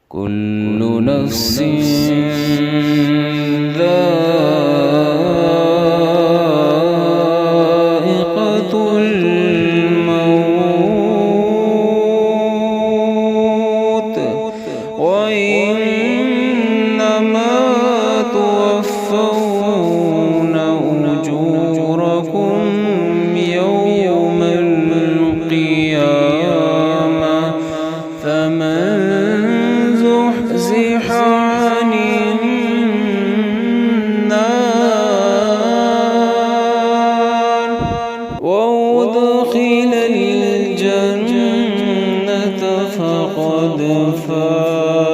كل نفس ذائقة الموت وإنما توفون أجوركم يوم القيامة فمن زحزح عن النار وأدخل الجنة فقد فاز.